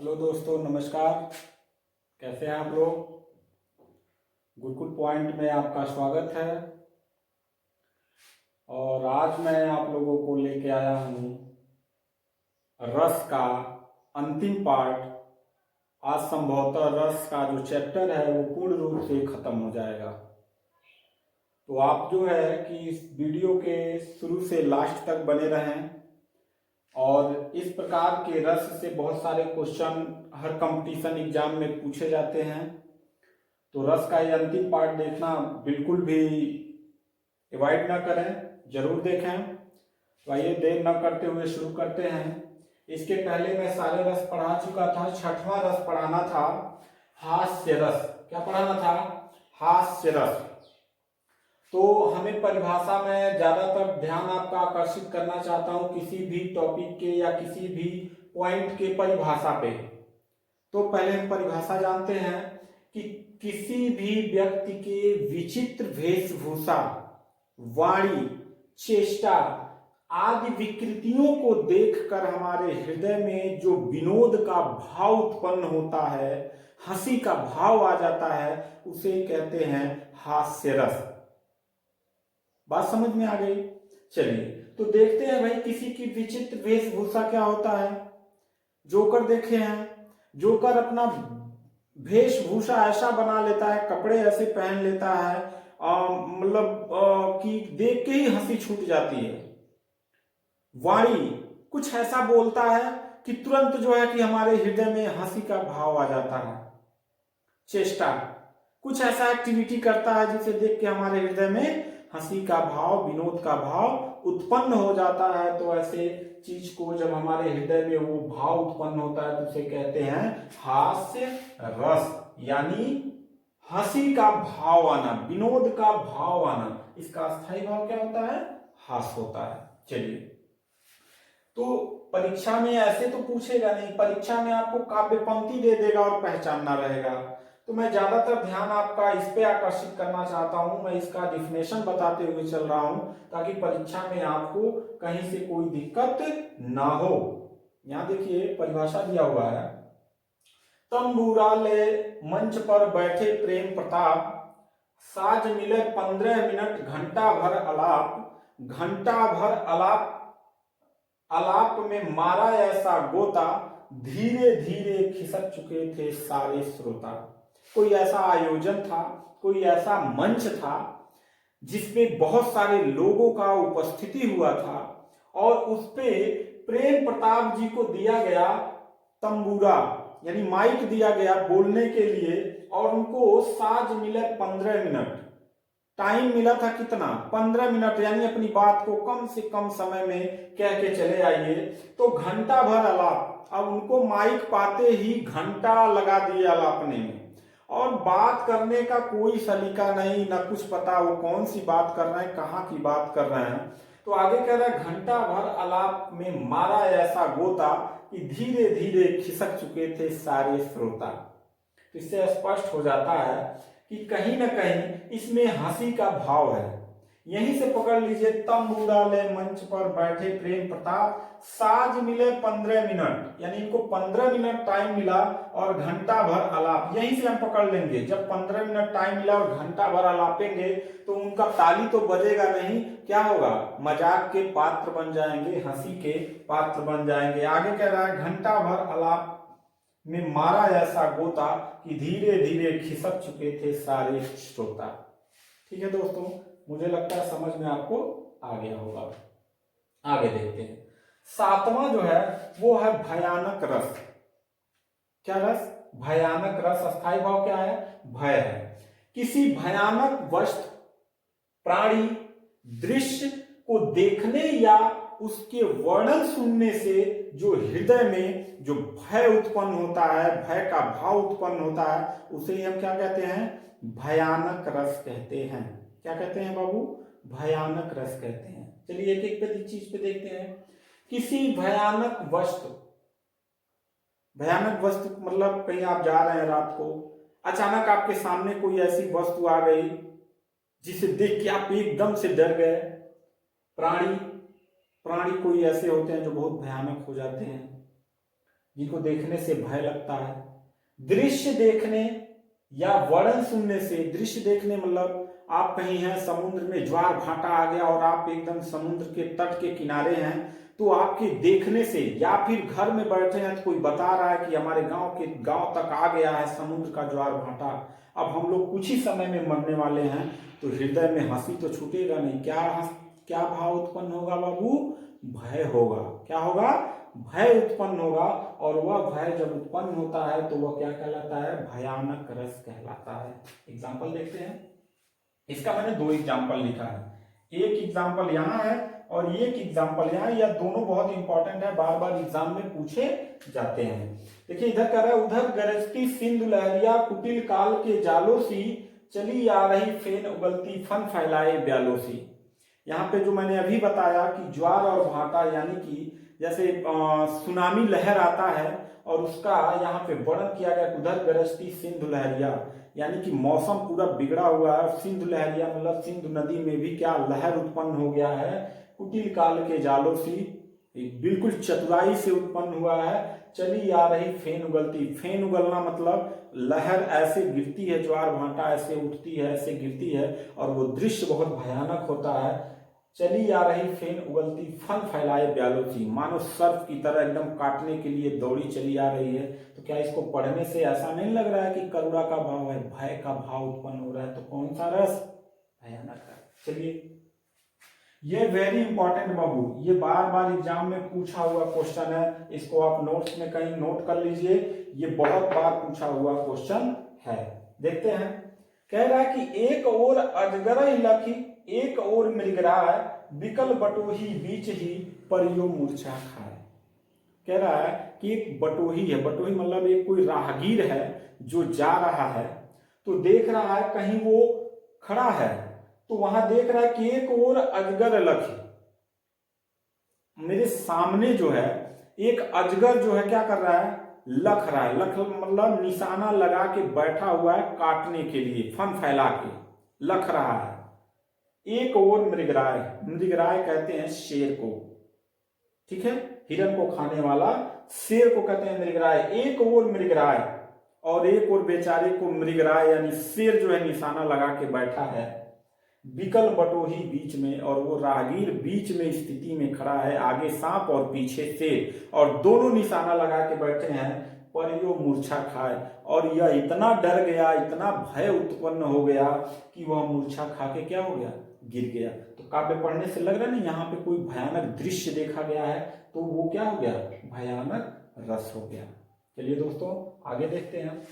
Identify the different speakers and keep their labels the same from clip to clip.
Speaker 1: Hello दोस्तों, नमस्कार। कैसे हैं आप लोग? गुरुकुल पॉइंट में आपका स्वागत है। और आज मैं आप लोगों को लेके आया हूँ रस का अंतिम पार्ट। आज संभवतः रस का जो चैप्टर है वो पूर्ण रूप से खत्म हो जाएगा। तो आप जो है कि इस वीडियो के शुरू से लास्ट तक बने रहें। और इस प्रकार के रस से बहुत सारे क्वेश्चन हर कंपटीशन एग्जाम में पूछे जाते हैं। तो रस का ये अंतिम पार्ट देखना बिल्कुल भी अवॉइड ना करें, जरूर देखें। तो आइए देर न करते हुए शुरू करते हैं। इसके पहले मैं सारे रस पढ़ा चुका था। छठवां रस पढ़ाना था, हास्य रस। क्या पढ़ाना था? हास्य रस। तो हमें परिभाषा में ज्यादातर ध्यान आपका आकर्षित करना चाहता हूं किसी भी टॉपिक के या किसी भी पॉइंट के परिभाषा पे। तो पहले हम परिभाषा जानते हैं कि किसी भी व्यक्ति के विचित्र वेशभूषा, वाणी, चेष्टा आदि विकृतियों को देखकर हमारे हृदय में जो विनोद का भाव उत्पन्न होता है, हंसी का भाव आ जाता है, उसे कहते हैं हास्य रस। बात समझ में आ गई? चलिए तो देखते हैं भाई किसी की विचित्र वेशभूषा क्या होता है। जोकर देखे हैं। जोकर अपना वेशभूषा ऐसा बना लेता है, कपड़े ऐसे पहन लेता है, मतलब कि देख के ही हंसी छूट जाती है। वाणी कुछ ऐसा बोलता है कि तुरंत जो है कि हमारे हृदय में हंसी का भाव आ जाता है। चेष्टा कुछ ऐसा एक्टिविटी करता है जिसे देख के हमारे हृदय में हंसी का भाव, विनोद का भाव उत्पन्न हो जाता है। तो ऐसे चीज को जब हमारे हृदय में वो भाव उत्पन्न होता है तो उसे कहते हैं हास्य रस, यानी हंसी का भाव आना, विनोद का भाव आना। इसका अस्थायी भाव क्या होता है? हास्य होता है। चलिए, तो परीक्षा में ऐसे तो पूछेगा नहीं, परीक्षा में आपको काव्य पंक्ति दे देगा और पहचानना रहेगा। तो मैं ज्यादातर ध्यान आपका इस पे आकर्षित करना चाहता हूं। मैं इसका डिफिनेशन बताते हुए चल रहा हूं ताकि परीक्षा में आपको कहीं से कोई दिक्कत ना हो। यहां देखिए परिभाषा दिया हुआ है। तंबूरा ले मंच पर बैठे प्रेम प्रताप, साज मिले 15 मिनट घंटा भर आलाप, घंटा भर आलाप आलाप में मारा ऐसा गोता, धीरे धीरे खिसक चुके थे सारे श्रोता। कोई ऐसा आयोजन था, कोई ऐसा मंच था जिसमें बहुत सारे लोगों का उपस्थिति हुआ था और उस पे प्रेम प्रताप जी को दिया गया तंबूरा, यानी माइक दिया गया बोलने के लिए। और उनको साज मिले 15 मिनट, टाइम मिला था कितना? 15 मिनट, यानी अपनी बात को कम से कम समय में कह के चले आइए। तो घंटा भर आलाप, अब उनको माइक पाते ही घंटा लगा दिए आलापने में, और बात करने का कोई सलीका नहीं, ना कुछ पता वो कौन सी बात कर रहे हैं, कहाँ की बात कर रहे हैं। तो आगे कह रहा है घंटा भर आलाप में मारा ऐसा गोता कि धीरे धीरे खिसक चुके थे सारे श्रोता। तो इससे स्पष्ट हो जाता है कि कहीं ना कहीं इसमें हंसी का भाव है। यहीं से पकड़ लीजिए, तंबूरा ले मंच पर बैठे प्रेम प्रताप, साज मिले 15 मिनट, यानी इनको 15 मिनट टाइम मिला और घंटा भर आलाप। यहीं से हम पकड़ लेंगे, जब 15 मिनट टाइम मिला और घंटा भर आलापेंगे तो उनका ताली तो बजेगा नहीं, क्या होगा? मजाक के पात्र बन जाएंगे, हंसी के पात्र बन जाएंगे। आगे कह रहा है घंटा भर आलाप में मारा ऐसा गोता कि धीरे धीरे खिसक चुके थे सारे श्रोता। ठीक है दोस्तों, मुझे लगता है समझ में आपको आ गया होगा। आगे देखते हैं। सातवां जो है वो है भयानक रस। क्या रस? भयानक रस। अस्थायी भाव क्या है? भय है। किसी भयानक वस्तु, प्राणी, दृश्य को देखने या उसके वर्णन सुनने से जो हृदय में जो भय उत्पन्न होता है, भय का भाव उत्पन्न होता है, उसे हम क्या कहते हैं? भयानक रस कहते हैं। क्या कहते हैं बाबू? भयानक रस कहते हैं। चलिए एक एक चीज पे देखते हैं। किसी भयानक वस्तु, भयानक वस्तु मतलब कहीं आप जा रहे हैं रात को, अचानक आपके सामने कोई ऐसी वस्तु आ गई जिसे देख के आप एकदम से डर गए। प्राणी, प्राणी कोई ऐसे होते हैं जो बहुत भयानक हो जाते हैं। जिनको देखने से भय लगता है। दृश्य देखने या वर्णन सुनने से, दृश्य देखने मतलब आप कहीं हैं समुद्र में, ज्वार भाटा आ गया और आप एकदम समुद्र के तट के किनारे हैं, तो आपके देखने से, या फिर घर में बैठे हैं तो कोई बता रहा है कि हमारे गांव तक आ गया है समुद्र का ज्वार भाटा, अब हम लोग कुछ ही समय में मरने वाले हैं, तो हृदय में हंसी तो छूटेगा नहीं। क्या भाव उत्पन्न होगा बाबू? भय होगा। क्या होगा? भय उत्पन्न होगा। और वह भय जब उत्पन्न होता है तो वह क्या कहलाता है? भयानक रस कहलाता है। एग्जाम्पल देखते हैं। इसका मैंने 2 एग्जाम्पल लिखा है, एक एग्जाम्पल यहाँ है और एक एग्जाम्पल यहाँ। यह दोनों बहुत इंपॉर्टेंट है, बार बार एग्जाम में पूछे जाते हैं। देखिए इधर कह रहा है, उधर गरजती सिंधु लहरिया कुटिल काल के जालों सी, चली आ रही फेन उगलती फन फैलाए ब्यालों सी। यहाँ पे जो मैंने अभी बताया कि ज्वार और भाटा, यानी कि जैसे सुनामी लहर आता है और उसका यहाँ पे वर्णन किया गया, उधर गरजती सिंधु लहरिया, यानी कि मौसम पूरा बिगड़ा हुआ है। सिंधु लहरिया मतलब सिंधु नदी में भी क्या लहर उत्पन्न हो गया है, कुटिल काल के जालों सी, बिल्कुल चतुराई से उत्पन्न हुआ है। चली आ रही फेन उगलती, फेन उगलना मतलब लहर ऐसे गिरती है, ज्वार भाटा ऐसे उठती है, ऐसे गिरती है, और वो दृश्य बहुत भयानक होता है। चली आ रही फेन उगलती फन फैलाए ब्यालों सी, मानो सर्फ की तरह एकदम काटने के लिए दौड़ी चली आ रही है। तो क्या इसको पढ़ने से ऐसा नहीं लग रहा है कि करुणा का भाव है, भय का भाव उत्पन्न हो रहा है? तो कौन सा रस? भयानक है। चलिए, ये वेरी इंपॉर्टेंट बाबू, ये बार बार एग्जाम में पूछा हुआ क्वेश्चन है, इसको आप नोट्स में कहीं नोट कर लीजिए, ये बहुत बार पूछा हुआ क्वेश्चन है। देखते हैं, कह रहा है कि एक और अजगर लखी, एक और मृगराय, बिकल बटोही बीच ही परियो मूर्छा खाए। कह रहा है कि एक बटोही है, बटोही मतलब एक कोई राहगीर है जो जा रहा है, तो देख रहा है कहीं वो खड़ा है, तो वहां देख रहा है कि एक और अजगर लखी, मेरे सामने जो है एक अजगर जो है क्या कर रहा है? लख रहा है। लख मतलब निशाना लगा के बैठा हुआ है काटने के लिए, फन फैला के लख रहा है। एक और मृगराय, मृगराय कहते हैं शेर को, ठीक है, हिरण को खाने वाला शेर को कहते हैं मृगराय। एक और मृगराय, और एक और बेचारे को मृगराय यानी शेर जो है निशाना लगा के बैठा है। बिकल बटोही बीच में, और वो राहगीर बीच में स्थिति में खड़ा है, आगे सांप और पीछे शेर, और दोनों निशाना लगा के बैठे हैं। परियो मूर्छा खाए, और यह इतना डर गया, इतना भय उत्पन्न हो गया कि वह मूर्छा खा के क्या हो गया? गिर गया। तो काव्य पढ़ने से लग रहा है ना, यहाँ पे कोई भयानक दृश्य देखा गया है, तो वो क्या हो गया? भयानक रस हो गया। चलिए दोस्तों आगे देखते हैं।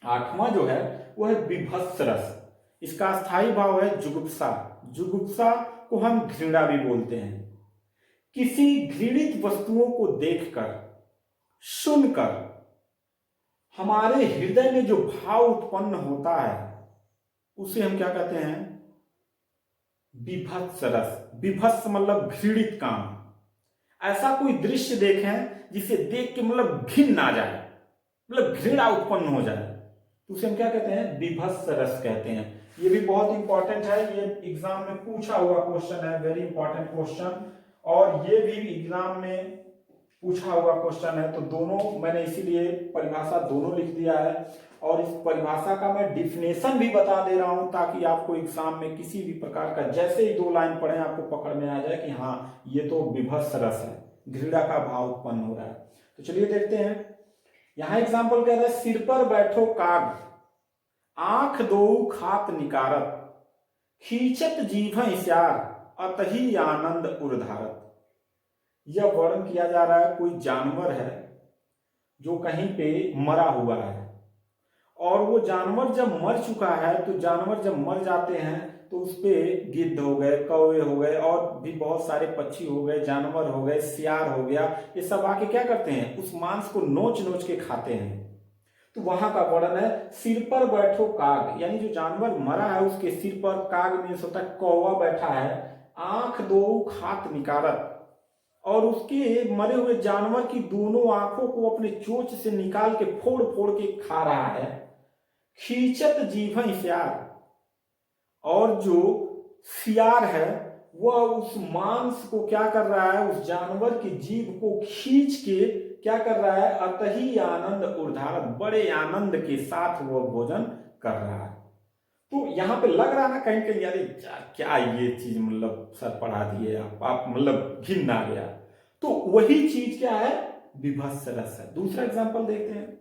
Speaker 1: 8वां जो है वो है विभत्स रस। इसका स्थायी भाव है जुगुप्सा। जुगुप्सा को हम घृणा भी बोलते हैं। किसी घृणित वस्तुओं को देखकर, सुनकर हमारे हृदय में जो भाव उत्पन्न होता है उसे हम क्या कहते हैं? विभत्स रस। विभत्स मतलब घृणित काम। ऐसा कोई दृश्य देखें जिसे देख के मतलब घिन आ जाए, मतलब घृणा उत्पन्न हो जाए, तो उसे हम क्या कहते हैं? विभत्स रस कहते हैं। ये भी बहुत इंपॉर्टेंट है, ये एग्जाम में पूछा हुआ क्वेश्चन है, वेरी इंपॉर्टेंट क्वेश्चन, और ये भी एग्जाम में पूछा हुआ क्वेश्चन है। तो दोनों मैंने इसीलिए परिभाषा दोनों लिख दिया है, और इस परिभाषा का मैं डिफिनेशन भी बता दे रहा हूं ताकि आपको एग्जाम में किसी भी प्रकार का, जैसे ही 2 लाइन पढ़े आपको पकड़ में आ जाए कि हाँ ये तो विभत्स रस है, घृणा का भाव उत्पन्न हो रहा है। तो चलिए देखते हैं। यहां एग्जाम्पल कह रहा है, सिर पर बैठो काग, आंख दो खात निकारत, खींचत जीभ श्यार, अतही आनंद उर्धारत। यह वर्णन किया जा रहा है, कोई जानवर है जो कहीं पे मरा हुआ है, और वो जानवर जब मर चुका है, तो जानवर जब मर जाते हैं तो उस पे गिद्ध हो गए, कौवे हो गए, और भी बहुत सारे पक्षी हो गए, जानवर हो गए, सियार हो गया, ये सब आके क्या करते हैं? उस मांस को नोच नोच के खाते हैं। तो वहां का वर्णन है, सिर पर बैठो काग, यानी जो जानवर मरा है उसके सिर पर, काग मीन्स होता है कौवा बैठा है, आंख दो खात निकारत, और उसके मरे हुए जानवर की दोनों आंखों को अपने चोंच से निकाल के फोड़ फोड़ के खा रहा है। खींचत जीभ श्यार, और जो सियार है वह उस मांस को क्या कर रहा है, उस जानवर की जीभ को खींच के क्या कर रहा है, अतही आनंद उर्धारत, बड़े आनंद के साथ वह भोजन कर रहा है। तो यहाँ पे लग रहा है ना कहीं कहीं, अरे क्या ये चीज मतलब सर पढ़ा दिए आप मतलब घिन आ गया। तो वही चीज क्या है, विभत्स रस है। दूसरा एग्जांपल देखते हैं।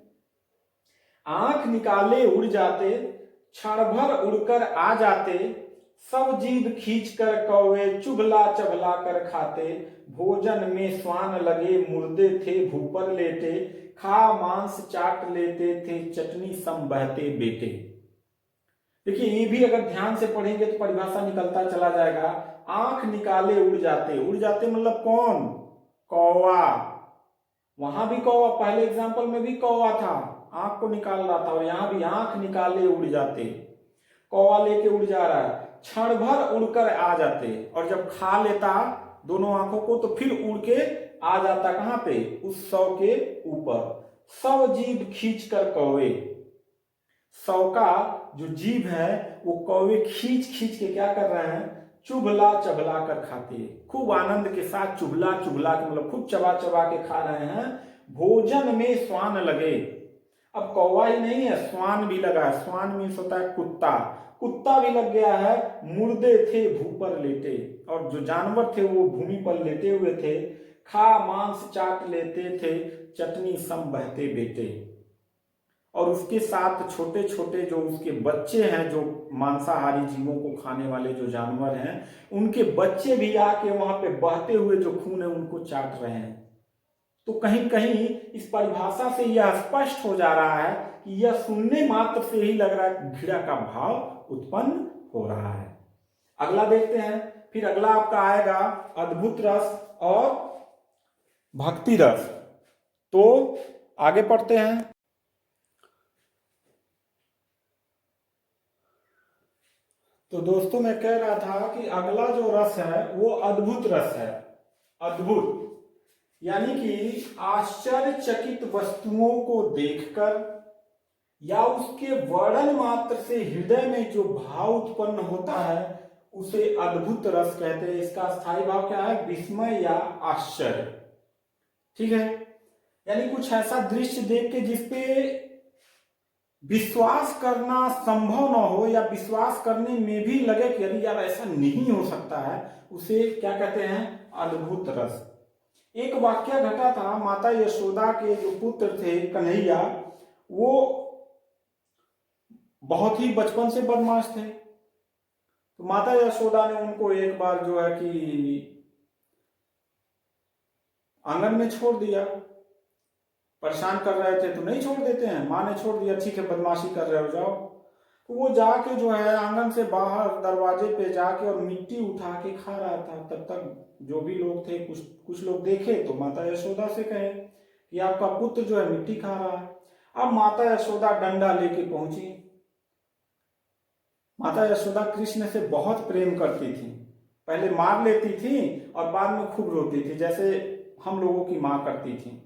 Speaker 1: आंख निकाले उड़ जाते, क्षण भर उड़कर आ जाते, सब जीभ खींच कर कौवे चुभला चबला कर खाते, भोजन में स्वान लगे मुर्दे थे भूपर लेटे, खा मांस चाट लेते थे चटनी सम बहते बेटे। देखिए ये भी अगर ध्यान से पढ़ेंगे तो परिभाषा निकलता चला जाएगा। आंख निकाले उड़ जाते, उड़ जाते मतलब कौन, कौवा। वहां भी कौवा, पहले एग्जांपल में भी कौवा था, आंख को निकाल रहा था, और यहां भी आंख निकाले उड़ जाते, कौवा लेके उड़ जा रहा है। क्षण भर उड़कर आ जाते, और जब खा लेता दोनों आंखों को तो फिर उड़ के आ जाता कहां पे, उस सौ के ऊपर। सब जीभ खींच कर कौवे, सौ का जो जीभ है वो कौवे खींच खींच के क्या कर रहे हैं, चुभला चबला कर खाते, खूब आनंद के साथ चुभला चुभला के मतलब खूब चबा चबा के खा रहे हैं। भोजन में स्वान लगे, अब कौवा ही नहीं है, स्वान भी लगा है। स्वान मीन्स होता है कुत्ता, कुत्ता भी लग गया है। मुर्दे थे भू पर लेटे, और जो जानवर थे वो भूमि पर लेटे हुए थे। खा मांस चाट लेते थे, चटनी सम बहते बेटे, और उसके साथ छोटे छोटे जो उसके बच्चे हैं, जो मांसाहारी जीवों को खाने वाले जो जानवर हैं, उनके बच्चे भी आके वहां पे बहते हुए जो खून है उनको चाट रहे हैं। तो कहीं कहीं इस परिभाषा से यह स्पष्ट हो जा रहा है कि यह सुनने मात्र से ही लग रहा है घृणा का भाव उत्पन्न हो रहा है। अगला देखते हैं। फिर अगला आपका आएगा अद्भुत रस और भक्ति रस। तो आगे पढ़ते हैं। तो दोस्तों मैं कह रहा था कि अगला जो रस है वो अद्भुत रस है। अद्भुत यानी कि आश्चर्यचकित वस्तुओं को देखकर या उसके वर्णन मात्र से हृदय में जो भाव उत्पन्न होता है उसे अद्भुत रस कहते हैं। इसका स्थायी भाव क्या है, विस्मय या आश्चर्य। ठीक है, यानी कुछ ऐसा दृश्य देख के जिसपे विश्वास करना संभव ना हो, या विश्वास करने में भी लगे कि अरे यार ऐसा नहीं हो सकता है, उसे क्या कहते हैं, अद्भुत रस। एक वाक्य घटा था, माता यशोदा के जो पुत्र थे कन्हैया, वो बहुत ही बचपन से बदमाश थे। तो माता यशोदा ने उनको एक बार जो है कि आंगन में छोड़ दिया। परेशान कर रहे थे तो नहीं छोड़ देते हैं, माँ ने छोड़ दिया, ठीक है बदमाशी कर रहे हो जाओ। तो वो जाके जो है आंगन से बाहर दरवाजे पे जाके और मिट्टी उठा के खा रहा था। तब तक जो भी लोग थे, कुछ लोग देखे तो माता यशोदा से कहे कि आपका पुत्र जो है मिट्टी खा रहा है। अब माता यशोदा डंडा लेके पहुंची। माता यशोदा कृष्ण से बहुत प्रेम करती थी, पहले मार लेती थी और बाद में खूब रोती थी, जैसे हम लोगों की माँ करती थी।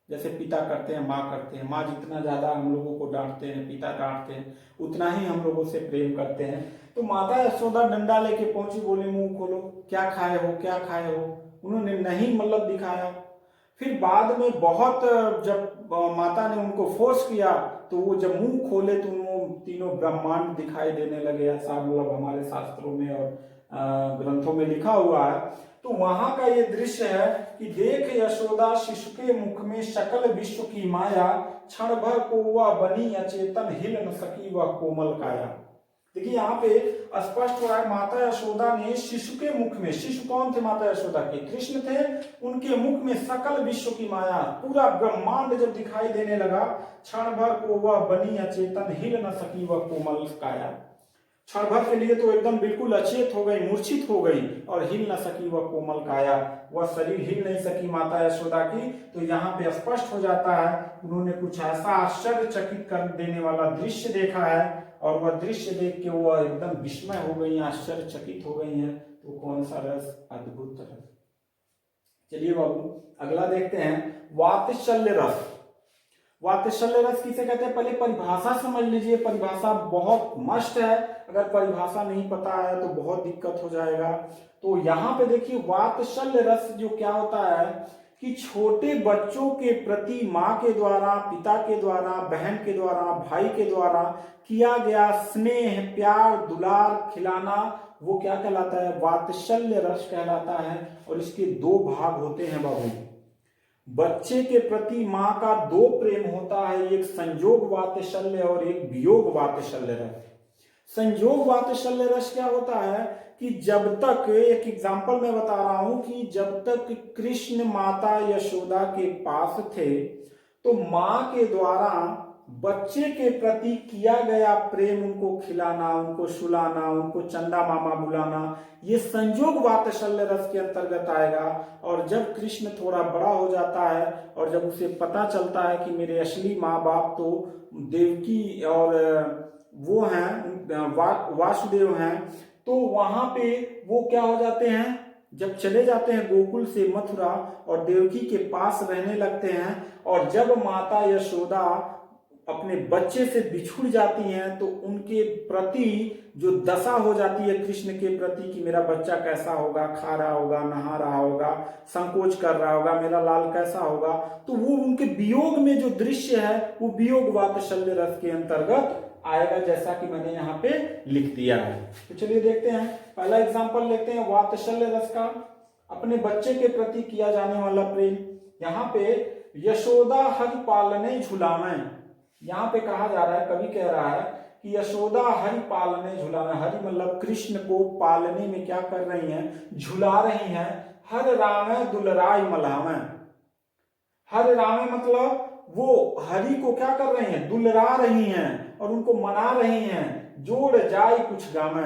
Speaker 1: जैसे पिता करते हैं, माँ करते हैं। माँ जितना ज्यादा हम लोगों को डांटते हैं, पिता डांटते हैं, उतना ही हम लोगों से प्रेम करते हैं। तो माता यशोदा डंडा लेके पहुंची, बोली मुंह खोलो, क्या खाए हो, क्या खाए हो। उन्होंने नहीं मतलब दिखाया। फिर बाद में बहुत जब माता ने उनको फोर्स किया तो वो जब मुंह खोले तो तीनों ब्रह्मांड दिखाई देने लगे। ऐसा मतलब हमारे शास्त्रों में और ग्रंथों में लिखा हुआ है। तो वहां का ये दृश्य है कि देख यशोदा शिशु के मुख में सकल विश्व की माया, क्षण भर को वह बनी अचेतन हिल न सकी वह कोमल काया। देखिए यहाँ पे स्पष्ट हो रहा है, माता यशोदा ने शिशु के मुख में, शिशु कौन थे माता यशोदा के, कृष्ण थे, उनके मुख में सकल विश्व की माया, पूरा ब्रह्मांड जब दिखाई देने लगा, क्षण भर को वह बनी अचेतन हिल न सकी वह कोमल काया। क्षण भर के लिए तो एकदम बिल्कुल अचेत हो गई, मूर्छित हो गई, और हिल न सकी वह कोमल काया, वह शरीर हिल नहीं सकी माता यशोदा की। तो यहाँ पे स्पष्ट हो जाता है उन्होंने कुछ ऐसा आश्चर्यचकित कर देने वाला दृश्य देखा है, और वह दृश्य देख के वह एकदम विस्मय हो गई, आश्चर्यचकित हो गई हैं। तो कौन सा रस, अद्भुत रस। चलिए बाबू अगला देखते हैं, वात्सल्य रस। वात्सल्य रस किसे कहते हैं, पहले परिभाषा समझ लीजिए, परिभाषा बहुत मस्ट है, अगर परिभाषा नहीं पता है तो बहुत दिक्कत हो जाएगा। तो यहाँ पे देखिए वात्सल्य रस जो क्या होता है कि छोटे बच्चों के प्रति माँ के द्वारा, पिता के द्वारा, बहन के द्वारा, भाई के द्वारा किया गया स्नेह, प्यार, दुलार, खिलाना, वो क्या कहलाता है, वात्सल्य रस कहलाता है। और इसके दो भाग होते हैं बाबू। बच्चे के प्रति माँ का दो प्रेम होता है, एक संयोग वात्सल्य और एक वियोग वात्सल्य रस। संयोग वात्सल्य रस क्या होता है कि जब तक, एक एग्जांपल मैं बता रहा हूं कि जब तक कृष्ण माता यशोदा के पास थे तो माँ के द्वारा बच्चे के प्रति किया गया प्रेम, उनको खिलाना, उनको सुलाना, उनको चंदा मामा बुलाना, ये संयोग वात्सल्य रस के अंतर्गत आएगा। और जब कृष्ण थोड़ा बड़ा हो जाता है और जब उसे पता चलता है कि मेरे असली माँ बाप तो देवकी और वो हैं वासुदेव हैं, तो वहां पे वो क्या हो जाते हैं, जब चले जाते हैं गोकुल से मथुरा और देवकी के पास रहने लगते हैं, और जब माता यशोदा अपने बच्चे से बिछुड़ जाती हैं तो उनके प्रति जो दशा हो जाती है कृष्ण के प्रति कि मेरा बच्चा कैसा होगा, खा रहा होगा, नहा रहा होगा, संकोच कर रहा होगा, मेरा लाल कैसा होगा, तो वो उनके वियोग में जो दृश्य है वो वियोग वात्सल्य रस के अंतर्गत आएगा, जैसा कि मैंने यहाँ पे लिख दिया है। तो चलिए देखते हैं, पहला एग्जाम्पल लेते हैं वात्सल्य रस का, अपने बच्चे के प्रति किया जाने वाला प्रेम। यहाँ पे यशोदा हरि पालने झुलावे, यहाँ पे कहा जा रहा है, कवि कह रहा है कि यशोदा हरि पालने झुलावे, हरि मतलब कृष्ण को पालने में क्या कर रही हैं, झुला रही हैं। हर रामे दुलराय मल्हावे, हर रामे मतलब वो हरि को क्या कर रही हैं, दुलरा रही हैं और उनको मना रही हैं, जोड़ जाए कुछ गावे।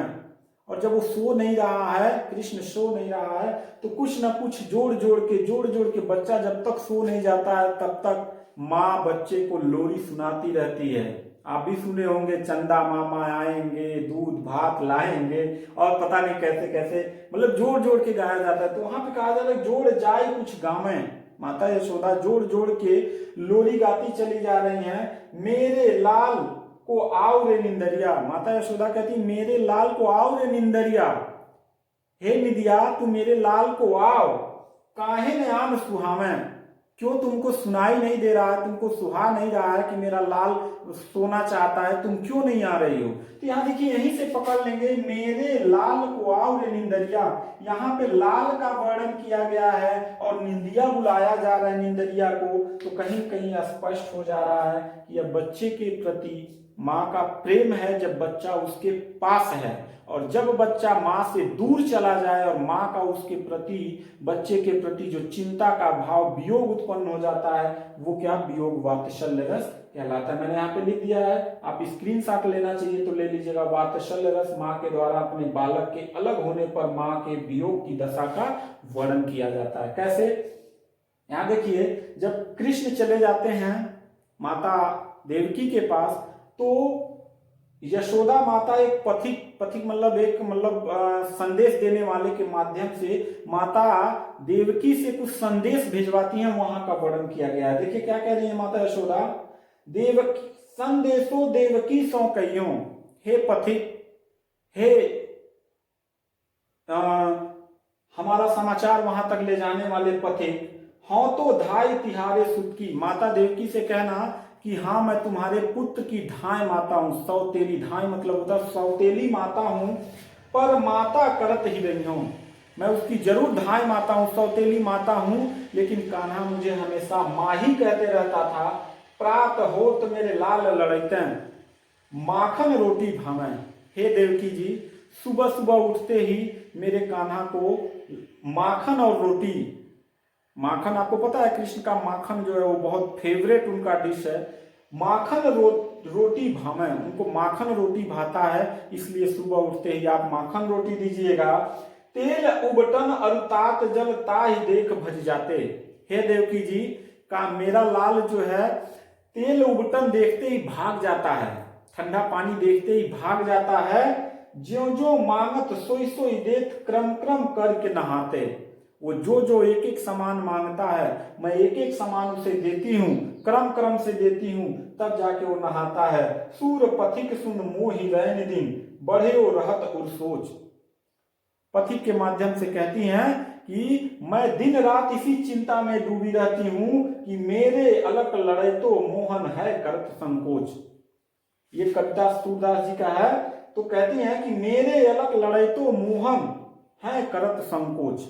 Speaker 1: और जब वो सो नहीं रहा है, कृष्ण सो नहीं रहा है, तो कुछ ना कुछ जोड़ जोड़ के बच्चा जब तक सो नहीं जाता है तब तक माँ बच्चे को लोरी सुनाती रहती है। आप भी सुने होंगे, चंदा मामा आएंगे, दूध भात लाएंगे, और पता नहीं कैसे कैसे, मतलब जोड़ जोड़ के गाया जाता है। तो वहां पे कहा जाता है जोड़ जाए कुछ गावे, माता यशोदा जोड़ जोड़ के लोरी गाती चली जा रही हैं। मेरे लाल को आओ रे निंदरिया, माता यशोदा कहती मेरे लाल को आओ रे निंदरिया, हे निदिया तू मेरे लाल को आओ, काहे ने आन सुहावे, क्यों तुमको सुनाई नहीं दे रहा है, तुमको सुहा नहीं रहा है कि मेरा लाल सोना चाहता है, तुम क्यों नहीं आ रही हो। तो यहाँ देखिए यहीं से पकड़ लेंगे, मेरे लाल को आओ रे निंदरिया, यहाँ पे लाल का वर्णन किया गया है और निंदिया बुलाया जा रहा है निंदरिया को, तो कहीं कहीं स्पष्ट हो जा रहा है कि यह बच्चे के प्रति माँ का प्रेम है जब बच्चा उसके पास है, और जब बच्चा माँ से दूर चला जाए और माँ का उसके प्रति, बच्चे के प्रति जो चिंता का भाव, वियोग उत्पन्न हो जाता है, वो क्या, वियोग वात्सल्य रस कहलाता है। मैंने यहाँ पे लिख दिया है, आप स्क्रीनशॉट लेना चाहिए तो ले लीजिएगा। वात्सल्य रस माँ के द्वारा अपने बालक के अलग होने पर माँ के वियोग की दशा का वर्णन किया जाता है। कैसे, यहाँ देखिए, जब कृष्ण चले जाते हैं माता देवकी के पास, तो यशोदा माता एक पथिक मतलब संदेश देने वाले के माध्यम से माता देवकी से कुछ संदेश भिजवाती हैं, वहां का वर्णन किया गया है। देखिए क्या कह रही है माता यशोदा, देवकी संदेशो देवकी सौ कहियो, हे पथिक, हे हमारा समाचार वहां तक ले जाने वाले पथिक, हाँ तो धाय तिहारे सुत की, माता देवकी से कहना कि हाँ मैं तुम्हारे पुत्र की धाय माता हूं, सौतेली, धाय मतलब होता सौतेली माता हूं, पर माता करत ही रही हूं, मैं उसकी जरूर धाय माता हूं, सौतेली माता हूं, लेकिन कान्हा मुझे हमेशा माँ ही कहते रहता था। प्रात होत मेरे लाल लड़ते, माखन रोटी भावे, हे देवकी जी, सुबह सुबह उठते ही मेरे कान्हा को माखन और रोटी, माखन आपको पता है कृष्ण का माखन जो है वो बहुत फेवरेट उनका डिश है, माखन रोटी भावे, उनको माखन रोटी भाता है, इसलिए सुबह उठते ही आप माखन रोटी दीजिएगा। तेल उबटन अरुतात जल ताहि देख भज जाते, हे देवकी जी का मेरा लाल जो है तेल उबटन देखते ही भाग जाता है, ठंडा पानी देखते ही भाग जाता है, ज्यो ज्यो मांगत सोई सोई देत क्रम क्रम करके नहाते, वो जो जो एक एक सामान मांगता है मैं एक एक सामान उसे देती हूँ, क्रम क्रम से देती हूँ, तब जाके वो नहाता है। सूर पथिक सुन मोहि रैन दिन, बढ़े ओ रहत उर सोच। पथिक के माध्यम से कहती हैं कि मैं दिन रात इसी चिंता में डूबी रहती हूं कि मेरे अलग लड़े तो मोहन है करत संकोच। ये कविता सूरदास जी का है। तो कहती हैं कि मेरे अलग लड़े तो मोहन है करत संकोच।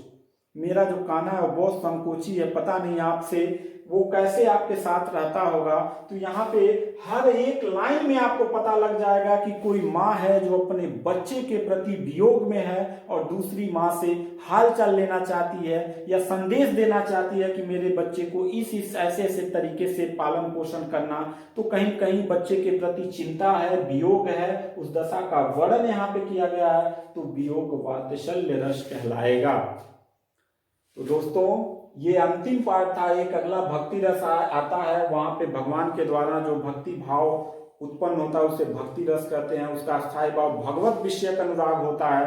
Speaker 1: मेरा जो कान्हा है वो बहुत संकोची है, पता नहीं आपसे वो कैसे आपके साथ रहता होगा। तो यहाँ पे हर एक लाइन में आपको पता लग जाएगा कि कोई माँ है जो अपने बच्चे के प्रति वियोग में है और दूसरी माँ से हाल चाल लेना चाहती है या संदेश देना चाहती है कि मेरे बच्चे को इस ऐसे ऐसे तरीके से पालन पोषण करना। तो कहीं कहीं बच्चे के प्रति चिंता है, वियोग है, उस दशा का वर्णन यहाँ पे किया गया है। तो वियोग वात्सल्य रस कहलाएगा। तो दोस्तों ये अंतिम पार्ट था। एक अगला भक्ति रस आता है, वहां पे भगवान के द्वारा जो भक्ति भाव उत्पन्न होता है उसे भक्ति रस कहते हैं। उसका स्थायी भाव भगवत विषयक अनुराग होता है।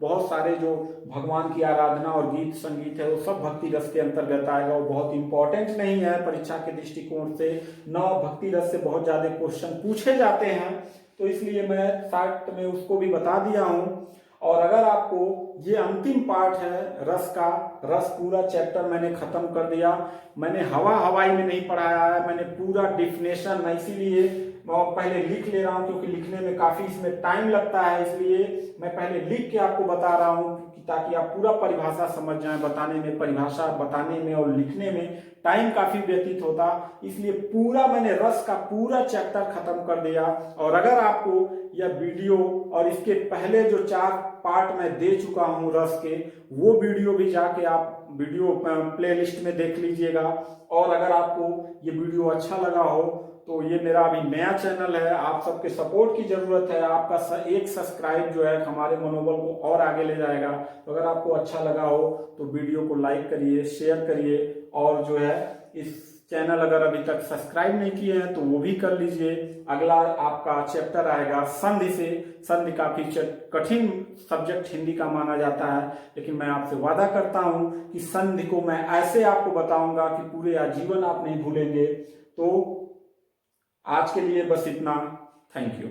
Speaker 1: बहुत सारे जो भगवान की आराधना और गीत संगीत है वो सब भक्ति रस के अंतर्गत आएगा। वो बहुत इंपॉर्टेंट नहीं है परीक्षा के दृष्टिकोण से, न भक्ति रस से बहुत ज्यादा क्वेश्चन पूछे जाते हैं, तो इसलिए मैं शॉर्ट में उसको भी बता दिया हूँ। और अगर आपको ये अंतिम पार्ट है रस का, रस पूरा चैप्टर मैंने खत्म कर दिया। मैंने हवाई में नहीं पढ़ाया है, मैंने पूरा डिफिनेशन, मैं इसीलिए पहले लिख ले रहा हूँ क्योंकि लिखने में काफी इसमें टाइम लगता है, इसलिए मैं पहले लिख के आपको बता रहा हूँ ताकि आप पूरा परिभाषा समझ जाएं। बताने में, परिभाषा बताने में और लिखने में टाइम काफी व्यतीत होता, इसलिए पूरा मैंने रस का पूरा चैप्टर खत्म कर दिया। और अगर आपको यह वीडियो और इसके पहले जो 4 पार्ट मैं दे चुका हूं रस के, वो वीडियो भी जाके आप वीडियो प्लेलिस्ट में देख लीजिएगा। और अगर आपको ये वीडियो अच्छा लगा हो तो ये मेरा अभी नया चैनल है, आप सबके सपोर्ट की जरूरत है। आपका एक सब्सक्राइब जो है हमारे मनोबल को और आगे ले जाएगा। तो अगर आपको अच्छा लगा हो तो वीडियो को लाइक करिए, शेयर करिए, और जो है इस चैनल अगर अभी तक सब्सक्राइब नहीं किए हैं तो वो भी कर लीजिए। अगला आपका चैप्टर आएगा संधि से। संधि काफी कठिन सब्जेक्ट हिंदी का माना जाता है, लेकिन मैं आपसे वादा करता हूं कि संधि को मैं ऐसे आपको बताऊंगा कि पूरे आजीवन आप नहीं भूलेंगे। तो आज के लिए बस इतना। Thank you.